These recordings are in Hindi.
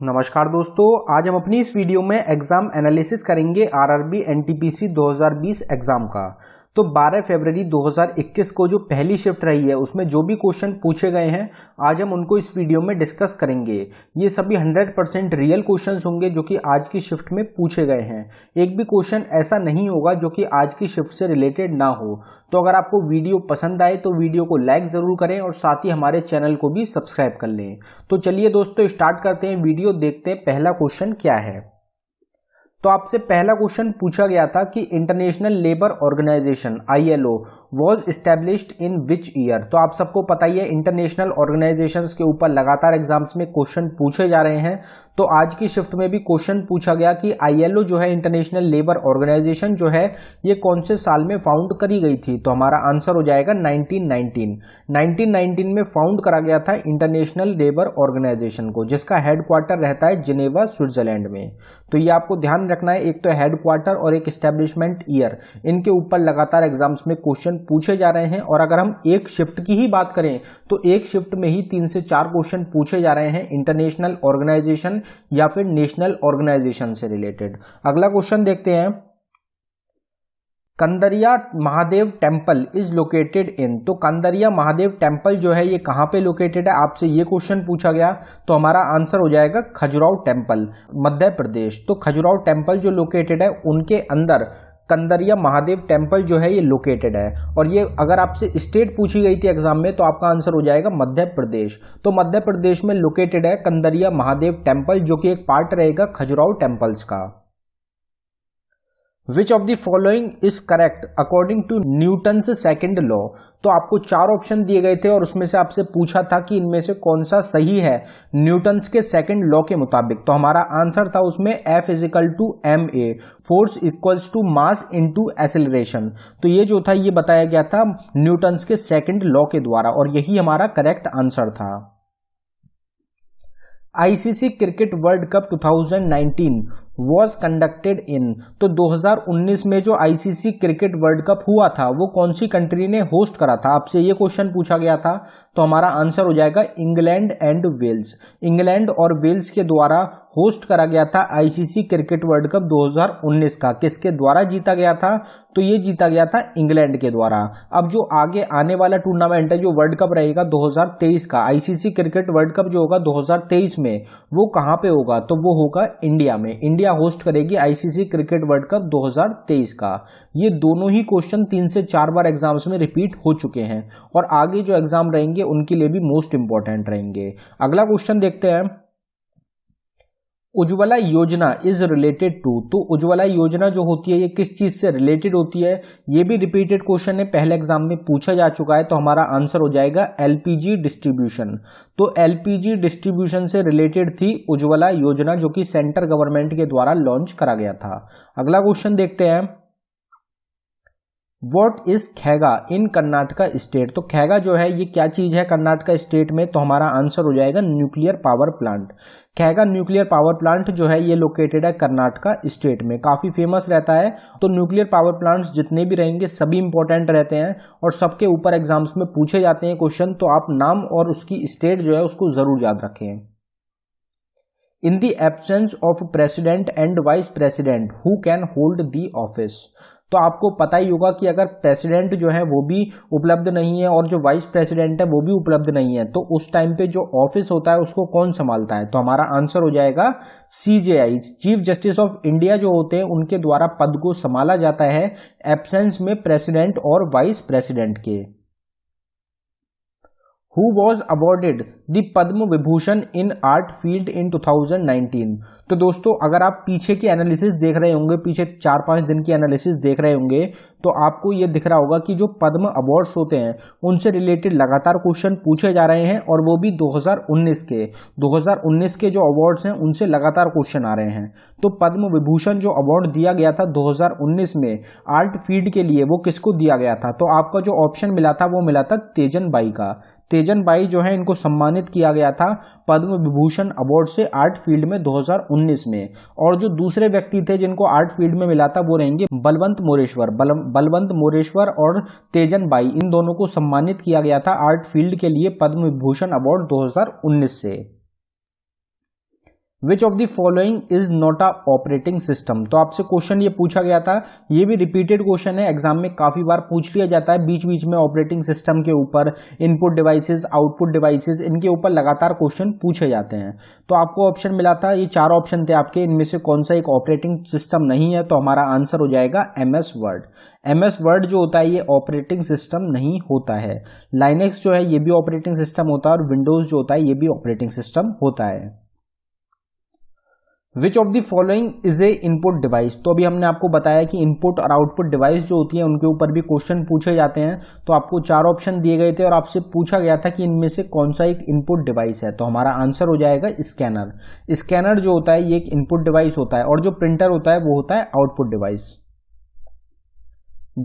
नमस्कार दोस्तों, आज हम अपनी इस वीडियो में एग्जाम एनालिसिस करेंगे आरआरबी एनटीपीसी 2020 एग्जाम का। तो 12 फरवरी 2021 को जो पहली शिफ्ट रही है उसमें जो भी क्वेश्चन पूछे गए हैं आज हम उनको इस वीडियो में डिस्कस करेंगे। ये सभी 100% रियल क्वेश्चंस होंगे जो कि आज की शिफ्ट में पूछे गए हैं। एक भी क्वेश्चन ऐसा नहीं होगा जो कि आज की शिफ्ट से रिलेटेड ना हो। तो अगर आपको वीडियो पसंद आए तो वीडियो को लाइक जरूर करें और साथ ही हमारे चैनल को भी सब्सक्राइब कर लें। तो चलिए दोस्तों स्टार्ट करते हैं वीडियो, देखते हैं पहला क्वेश्चन क्या है। तो आपसे पहला क्वेश्चन पूछा गया था कि international labour organisation ILO was established in which year. तो आप सबको पता ही है इंटरनेशनल ऑर्गेनाइजेशंस के ऊपर लगातार एग्जाम्स में क्वेश्चन पूछे जा रहे हैं। तो आज की शिफ्ट में भी क्वेश्चन पूछा गया कि ILO जो है इंटरनेशनल लेबर ऑर्गेनाइजेशन जो है ये कौन से साल में फाउंड करी गई थी। तो हमारा आंसर हो जाएगा 1919 में फाउंड करा गया था इंटरनेशनल लेबर ऑर्गेनाइजेशन को, जिसका हेडक्वार्टर रहता है जिनेवा स्विट्जरलैंड में। तो ये आपको ध्यान रखना है, एक तो हेडक्वार्टर और एक एस्टेब्लिशमेंट ईयर, इनके ऊपर लगातार एग्जाम्स में क्वेश्चन पूछे जा रहे हैं। और अगर हम एक शिफ्ट की ही बात करें तो एक शिफ्ट में ही 3 से 4 क्वेश्चन पूछे जा रहे हैं इंटरनेशनल ऑर्गेनाइजेशन या फिर नेशनल ऑर्गेनाइजेशन से रिलेटेड। अगला क्वेश्चन देखते हैं, Kandariya Mahadev temple is located in. तो कंदरिया महादेव टेम्पल जो है ये कहां पे लोकेटेड है, आपसे ये क्वेश्चन पूछा गया। तो हमारा आंसर हो जाएगा खजुराहो टेम्पल, मध्य प्रदेश। तो खजुराहो टेम्पल जो लोकेटेड है उनके अंदर कंदरिया महादेव टेम्पल जो है ये लोकेटेड है। और ये अगर आपसे स्टेट पूछी गई थी एग्जाम में तो आपका आंसर हो जाएगा मध्य प्रदेश। तो मध्य प्रदेश में लोकेटेड है कंदरिया महादेव टेम्पल, जो कि एक पार्ट रहेगा खजुराहो टेम्पल्स का। Which of the following is correct according to Newton's second law? तो आपको 4 ऑप्शन दिए गए थे और उसमें से आपसे पूछा था कि इनमें से कौन सा सही है न्यूटन्स के सेकंड लॉ के मुताबिक। तो हमारा आंसर था उसमें F = ma, force equals to mass into acceleration. तो ये जो था ये बताया गया था न्यूटन्स के सेकंड लॉ के द्वारा और यही हमारा करेक्ट आंसर था। ICC cricket world cup 2019 was conducted in. तो 2019 में जो ICC क्रिकेट वर्ल्ड कप हुआ था वो कौन सी कंट्री ने होस्ट करा था, आपसे ये क्वेश्चन पूछा गया था। तो हमारा आंसर हो जाएगा इंग्लैंड एंड वेल्स। इंग्लैंड और वेल्स के द्वारा होस्ट करा गया था ICC क्रिकेट वर्ल्ड कप 2019 का। किसके द्वारा जीता गया था, तो ये जीता गया था इंग्लैंड के द्वारा। अब जो आगे आने वाला टूर्नामेंट है जो वर्ल्ड कप रहेगा 2023 का, ICC क्रिकेट वर्ल्ड कप जो होगा 2023 में, वो कहां पे होगा, तो वो होगा इंडिया में। इंडिया होस्ट करेगी ICC क्रिकेट वर्ल्ड कप 2023 का। ये दोनों ही क्वेश्चन 3 से 4 बार एग्जाम्स में रिपीट हो चुके हैं और आगे जो एग्जाम रहेंगे उनके लिए भी मोस्ट इंपॉर्टेंट रहेंगे। अगला क्वेश्चन देखते हैं, उज्ज्वला योजना इज रिलेटेड टू। तो उज्ज्वला योजना जो होती है ये किस चीज से रिलेटेड होती है, ये भी रिपीटेड क्वेश्चन है, पहले एग्जाम में पूछा जा चुका है। तो हमारा आंसर हो जाएगा LPG डिस्ट्रीब्यूशन। तो LPG डिस्ट्रीब्यूशन से रिलेटेड थी उज्ज्वला योजना, जो कि सेंट्रल गवर्नमेंट के द्वारा लॉन्च करा गया था। अगला क्वेश्चन देखते हैं, what is Kaiga in Karnataka state. तो खैगा जो है ये क्या चीज है कर्नाटका स्टेट में, तो हमारा आंसर हो जाएगा nuclear power plant. Kaiga nuclear power plant जो है ये लोकेटेड है कर्नाटका स्टेट में, काफी फेमस रहता है। तो न्यूक्लियर पावर प्लांट्स जितने भी रहेंगे सभी इंपॉर्टेंट रहते हैं और सबके ऊपर एग्जाम्स में पूछे जाते हैं क्वेश्चन। तो आप नाम और उसकी स्टेट जो है उसको जरूर याद रखें। In the absence of president and vice president who can hold the office. तो आपको पता ही होगा कि अगर प्रेसिडेंट जो है वो भी उपलब्ध नहीं है और जो वाइस प्रेसिडेंट है वो भी उपलब्ध नहीं है तो उस टाइम पे जो ऑफिस होता है उसको कौन संभालता है। तो हमारा आंसर हो जाएगा CJI, chief justice of India जो होते हैं उनके द्वारा पद को संभाला जाता है एब्सेंस में प्रेसिडेंट और वाइस प्रेसिडेंट के। Who was awarded the Padma Vibhushan in art field in 2019। तो दोस्तों अगर आप पीछे की एनालिसिस देख रहे होंगे, पीछे 4-5 दिन की एनालिसिस देख रहे होंगे तो आपको ये दिख रहा होगा कि जो पद्म अवार्ड्स होते हैं उनसे रिलेटेड लगातार क्वेश्चन पूछे जा रहे हैं और वो भी 2019 के जो अवार्ड्स हैं उनसे लगातार क्वेश्चन आ रहे हैं। तो पद्म विभूषण जो अवार्ड दिया गया था 2019 में आर्ट फील्ड के लिए वो किसको दिया गया था, तो आपका जो ऑप्शन मिला था वो मिला था तेजन बाई का। तेजन बाई जो है इनको सम्मानित किया गया था पद्म विभूषण अवार्ड से आर्ट फील्ड में 2019 में। और जो दूसरे व्यक्ति थे जिनको आर्ट फील्ड में मिला था वो रहेंगे बलवंत मोरेश्वर। बलवंत मोरेश्वर और तेजन बाई, इन दोनों को सम्मानित किया गया था आर्ट फील्ड के लिए पद्म विभूषण अवार्ड 2019 से। विच of the following is not a operating system. तो आपसे क्वेश्चन ये पूछा गया था, ये भी रिपीटेड क्वेश्चन है, एग्जाम में काफी बार पूछ लिया जाता है, बीच बीच में ऑपरेटिंग सिस्टम के ऊपर, इनपुट डिवाइसेस, आउटपुट डिवाइसेस, इनके ऊपर लगातार क्वेश्चन पूछे जाते हैं। तो आपको ऑप्शन मिला था, ये 4 ऑप्शन थे आपके, इनमें से कौन सा एक ऑपरेटिंग सिस्टम नहीं है, तो हमारा आंसर हो जाएगा MS वर्ड। MS वर्ड जो होता है ये ऑपरेटिंग सिस्टम नहीं होता है। लाइनेक्स जो है ये भी ऑपरेटिंग सिस्टम होता है, और विंडोज जो होता है ये भी ऑपरेटिंग सिस्टम होता है। विच of the following is a input device. तो अभी हमने आपको बताया कि इनपुट और आउटपुट डिवाइस जो होती है उनके ऊपर भी क्वेश्चन पूछे जाते हैं। तो आपको 4 ऑप्शन दिए गए थे और आपसे पूछा गया था कि इनमें से कौन सा एक इनपुट डिवाइस है, तो हमारा आंसर हो जाएगा स्कैनर। स्कैनर जो होता है ये एक इनपुट डिवाइस होता है, और जो प्रिंटर होता है वो होता है output device.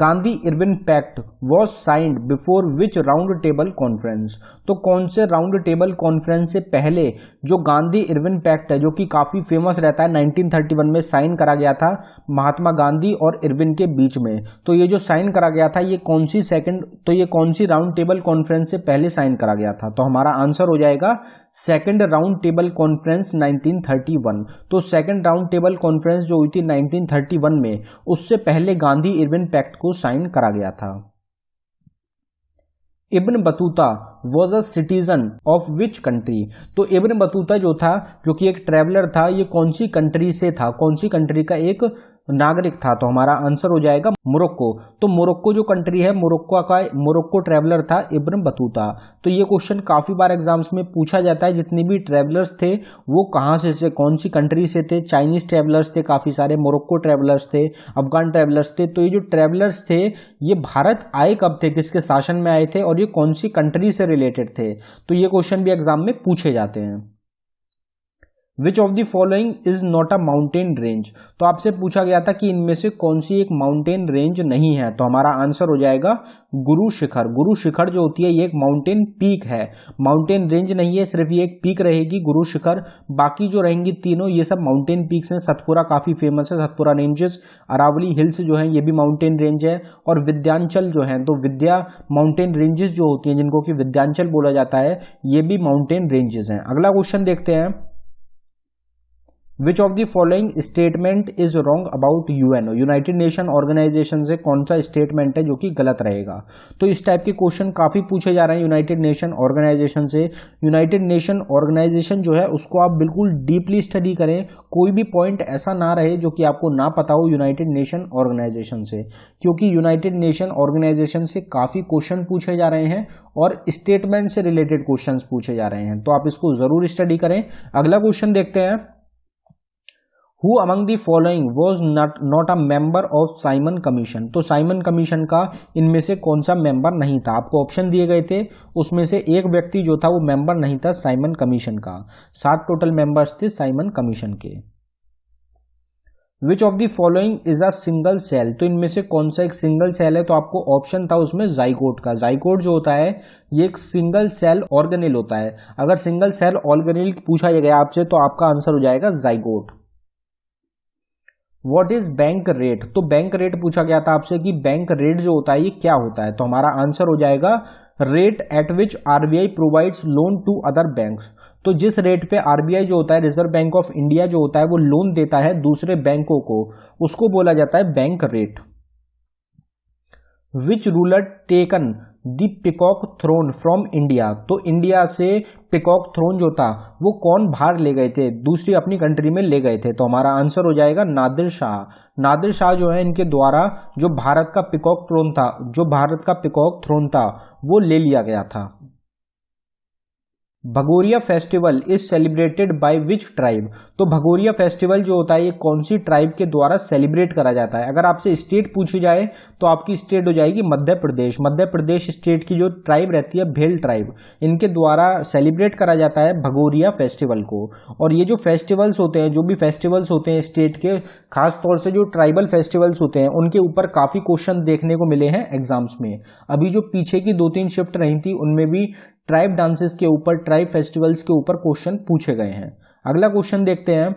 Gandhi Irwin pact was signed before which round table conference. तो कौन से राउंड टेबल कॉन्फ्रेंस से पहले जो गांधी इरविन पैक्ट है, जो कि काफी फेमस रहता है, 1931 में साइन करा गया था महात्मा गांधी और इरविन के बीच में। तो ये जो साइन करा गया था ये कौन सी राउंड टेबल कॉन्फ्रेंस से पहले साइन करा गया था, तो हमारा आंसर हो जाएगा सेकंड राउंड टेबल कॉन्फ्रेंस 1931। तो सेकंड राउंड टेबल कॉन्फ्रेंस जो हुई थी 1931 में, उससे पहले गांधी इरविन पैक्ट को साइन करा गया था। Ibn Battuta was a citizen of which country. तो इब्न बतूता जो था, जो कि एक ट्रेवलर था, ये कौन सी कंट्री से था, कौन सी कंट्री का एक नागरिक था, तो हमारा आंसर हो जाएगा मोरक्को। तो मोरक्को जो कंट्री है, मोरक्को ट्रेवलर था इब्न बतूता। तो ये क्वेश्चन काफी बार एग्जाम्स में पूछा जाता है, जितने भी ट्रेवलर्स थे वो कहां से कौन सी कंट्री से थे। चाइनीज ट्रेवलर्स थे काफी सारे, मोरक्को ट्रेवलर्स थे, अफगान ट्रेवलर्स थे। तो ये जो ट्रेवलर्स थे ये भारत आए कब थे, किसके शासन में आए थे, और ये कौन सी कंट्री से रिलेटेड थे, तो ये क्वेश्चन भी एग्जाम में पूछे जाते हैं। Which of the following is not a mountain range. तो आपसे पूछा गया था कि इनमें से कौन सी एक माउंटेन रेंज नहीं है, तो हमारा आंसर हो जाएगा गुरु शिखर। गुरु शिखर जो होती है ये एक माउंटेन पीक है, माउंटेन रेंज नहीं है, सिर्फ ये एक पीक रहेगी गुरु शिखर। बाकी जो रहेंगी तीनों ये सब माउंटेन पीक्स हैं। सतपुरा काफी फेमस है, सतपुरा रेंजेस, अरावली हिल्स जो है ये भी माउंटेन रेंज है, और विद्यांचल जो है, तो विद्या माउंटेन रेंजेस जो होती हैं जिनको कि विद्यांचल बोला जाता है, ये भी माउंटेन रेंजेस हैं। अगला क्वेश्चन देखते हैं, which of the following statement is wrong about UNO. United Nation Organisation से कौन सा स्टेटमेंट है जो कि गलत रहेगा। तो इस टाइप के क्वेश्चन काफी पूछे जा रहे हैं यूनाइटेड नेशन ऑर्गेनाइजेशन से। यूनाइटेड नेशन ऑर्गेनाइजेशन जो है उसको आप बिल्कुल डीपली स्टडी करें, कोई भी पॉइंट ऐसा ना रहे जो कि आपको ना पता हो यूनाइटेड नेशन ऑर्गेनाइजेशन से, क्योंकि यूनाइटेड नेशन ऑर्गेनाइजेशन से काफी क्वेश्चन पूछे जा रहे हैं और स्टेटमेंट से रिलेटेड क्वेश्चन पूछे जा रहे हैं, तो आप इसको जरूर स्टडी करें। अगला क्वेश्चन देखते हैं, Who among the following was not a member of Simon commission. तो साइमन कमीशन का इनमें से कौन सा मेंबर नहीं था। आपको ऑप्शन दिए गए थे, उसमें से एक व्यक्ति जो था वो मेंबर नहीं था साइमन कमीशन का। 7 टोटल मेंबर्स थे साइमन कमीशन के। Which of the following is a single cell. तो इनमें से कौन सा एक सिंगल सेल है, तो आपको ऑप्शन था उसमें जाइगोट का। जाइगोट जो होता है ये एक सिंगल सेल ऑर्गेनेल होता है। अगर सिंगल सेल ऑर्गेनेल पूछा गया आपसे तो आपका आंसर हो जाएगा zygote. What is bank rate. तो बैंक रेट पूछा गया था आपसे कि बैंक रेट जो होता है ये क्या होता है, तो हमारा आंसर हो जाएगा rate at which RBI provides loan to other banks. तो जिस रेट पे आरबीआई जो होता है, रिजर्व बैंक ऑफ इंडिया जो होता है, वो लोन देता है दूसरे बैंकों को, उसको बोला जाता है bank rate. Which ruler taken the peacock throne from India. तो इंडिया से पिकॉक थ्रोन जो था वो कौन बाहर ले गए थे, दूसरी अपनी कंट्री में ले गए थे, तो हमारा आंसर हो जाएगा नादिर शाह। नादिर शाह जो है इनके द्वारा जो भारत का पिकॉक थ्रोन था वो ले लिया गया था। Bhagoria festival is celebrated by which tribe. तो भगोरिया फेस्टिवल जो होता है ये कौन सी ट्राइब के द्वारा सेलिब्रेट करा जाता है। अगर आपसे स्टेट पूछी जाए तो आपकी स्टेट हो जाएगी मध्य प्रदेश। मध्य प्रदेश स्टेट की जो ट्राइब रहती है भेल ट्राइब, इनके द्वारा सेलिब्रेट करा जाता है भगोरिया फेस्टिवल को। और ये जो फेस्टिवल्स होते हैं, जो भी फेस्टिवल्स होते हैं स्टेट के, खास तौर से जो ट्राइबल फेस्टिवल्स होते हैं उनके ऊपर काफी क्वेश्चन देखने को मिले हैं एग्जाम्स में। अभी जो पीछे की 2-3 शिफ्ट रही थी उनमें भी ट्राइब डांसेस के ऊपर, ट्राइब फेस्टिवल्स के ऊपर क्वेश्चन पूछे गए हैं। अगला क्वेश्चन देखते हैं,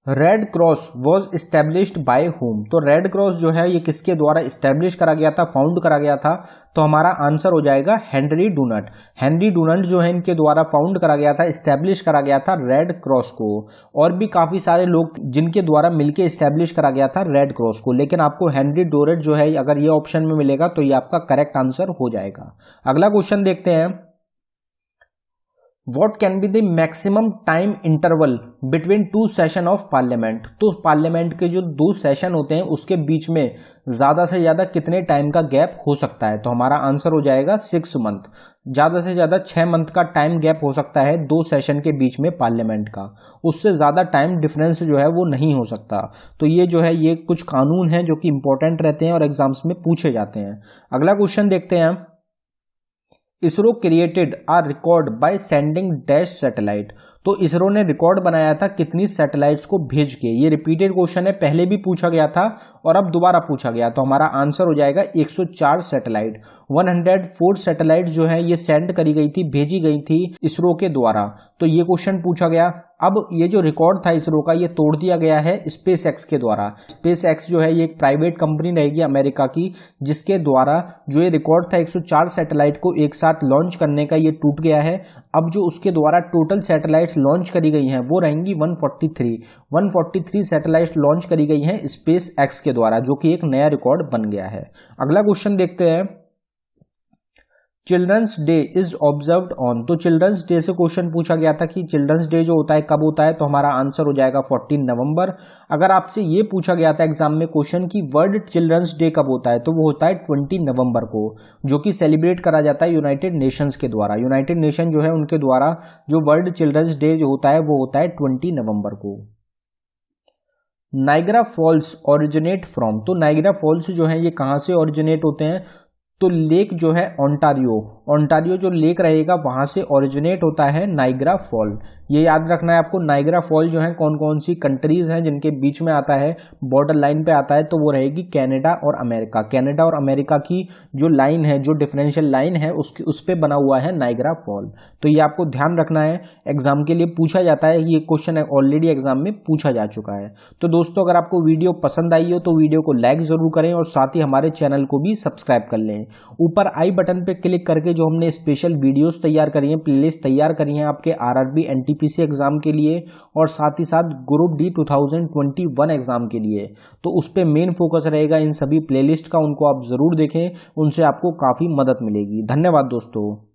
red cross was established bye home, तो रेड क्रॉस जो है ये किसके द्वारा इस्टेब्लिश करा गया था, फाउंड करा गया था, तो हमारा आंसर हो जाएगा हेनरी डुनट। हेनरी डुनट जो है इनके द्वारा फाउंड करा गया था, इस्टेब्लिश करा गया था रेड क्रॉस को। और भी काफी सारे लोग जिनके द्वारा मिलकर इस्टेब्लिश करा गया था रेड क्रॉस को, लेकिन आपको हेनरी डोरेट जो है अगर ये ऑप्शन में मिलेगा तो ये आपका करेक्ट आंसर हो जाएगा। अगला क्वेश्चन देखते हैं, What can be the maximum time interval between two session of parliament? तो पार्लियामेंट के जो 2 सेशन होते हैं उसके बीच में ज़्यादा से ज़्यादा कितने टाइम का गैप हो सकता है, तो हमारा आंसर हो जाएगा 6 मंथ। ज़्यादा से ज़्यादा 6 मंथ का टाइम गैप हो सकता है 2 सेशन के बीच में पार्लियामेंट का, उससे ज़्यादा टाइम डिफरेंस जो है वो नहीं हो सकता। तो ये जो है ये कुछ कानून हैं जो कि इंपॉर्टेंट रहते हैं और एग्जाम्स में पूछे जाते हैं। अगला क्वेश्चन देखते हैं, ISRO created a record by sending dash satellite, तो इसरो ने रिकॉर्ड बनाया था कितनी सैटेलाइट्स को भेज के। ये रिपीटेड क्वेश्चन है, पहले भी पूछा गया था और अब दोबारा पूछा गया, तो हमारा आंसर हो जाएगा 104 सैटेलाइट। 104 सैटेलाइट जो है ये सेंड करी गई थी, भेजी गई थी इसरो के द्वारा, तो ये क्वेश्चन पूछा गया। अब ये जो रिकॉर्ड था इसरो का ये तोड़ दिया गया है स्पेस एक्स के द्वारा। स्पेस एक्स जो है ये एक प्राइवेट कंपनी रहेगी अमेरिका की, जिसके द्वारा जो ये रिकॉर्ड था 104 सैटेलाइट को एक साथ लॉन्च करने का, ये टूट गया है। अब जो उसके द्वारा टोटल सैटेलाइट्स लॉन्च करी गई हैं वो रहेंगी 143 सैटेलाइट्स लॉन्च करी गई हैं स्पेस एक्स के द्वारा, जो कि एक नया रिकॉर्ड बन गया है। अगला क्वेश्चन देखते हैं, children's day is observed on, तो चिल्ड्रंस डे से क्वेश्चन पूछा गया था कि चिल्ड्रंस डे जो होता है कब होता है, तो हमारा आंसर हो जाएगा 14 नवंबर। अगर आपसे ये पूछा गया था एग्जाम में क्वेश्चन कि वर्ल्ड चिल्ड्रंस डे कब होता है, तो वो होता है 20 नवंबर को, जो कि सेलिब्रेट करा जाता है यूनाइटेड नेशंस के द्वारा। यूनाइटेड नेशन जो है उनके द्वारा जो वर्ल्ड चिल्ड्रंस डे जो होता है वो होता है 20 नवंबर को। नाइग्रा फॉल्स ओरिजिनेट फ्रॉम, तो नाइग्रा फॉल्स जो है ये कहाँ से ओरिजिनेट होते हैं, तो लेक जो है ओंटारियो जो लेक रहेगा वहां से ओरिजिनेट होता है नाइग्रा फॉल। ये याद रखना है आपको, नाइग्रा फॉल जो है कौन कौन सी कंट्रीज हैं जिनके बीच में आता है, बॉर्डर लाइन पे आता है, तो वो रहेगी कनाडा और अमेरिका। कनाडा और अमेरिका की जो लाइन है, जो डिफरेंशियल लाइन है उस पे बना हुआ है नाइग्रा फॉल। तो ये आपको ध्यान रखना है, एग्जाम के लिए पूछा जाता है, ये क्वेश्चन ऑलरेडी एग्जाम में पूछा जा चुका है। तो दोस्तों अगर आपको वीडियो पसंद आई हो तो वीडियो को लाइक जरूर करें और साथ ही हमारे चैनल को भी सब्सक्राइब कर लें। ऊपर आई बटन पे क्लिक करके जो हमने स्पेशल वीडियोस तैयार करी हैं, प्लेलिस्ट तैयार करी हैं आपके आरआरबी एनटीपीसी एग्जाम के लिए और साथ ही साथ ग्रुप डी 2021 एग्जाम के लिए, तो उस पे मेन फोकस रहेगा इन सभी प्लेलिस्ट का, उनको आप जरूर देखें, उनसे आपको काफी मदद मिलेगी। धन्यवाद दोस्तों।